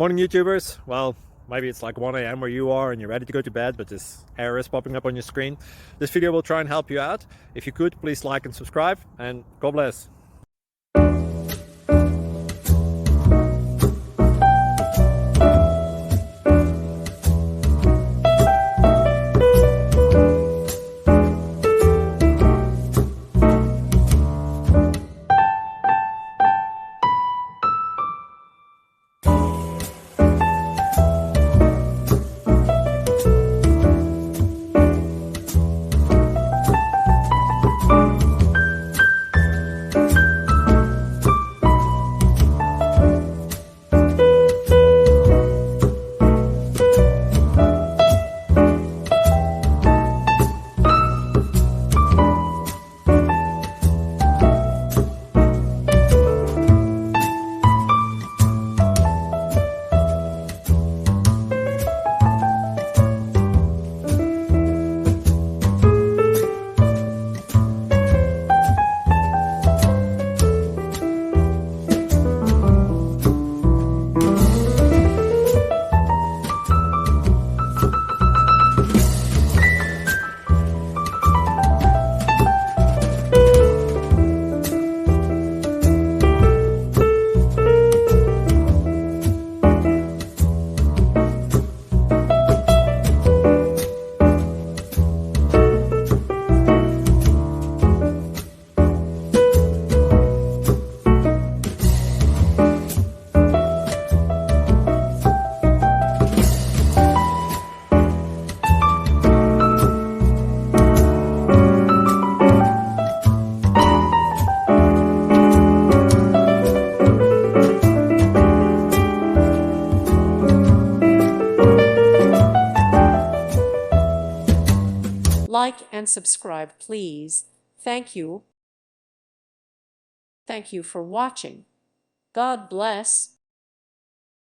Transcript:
Morning YouTubers. Well, maybe it's like 1 a.m. where you are and you're ready to go to bed, but this error is popping up on your screen. This video will try and help you out. If you could, please like and subscribe, and God bless. Like and subscribe, please. Thank you. Thank you for watching. God bless.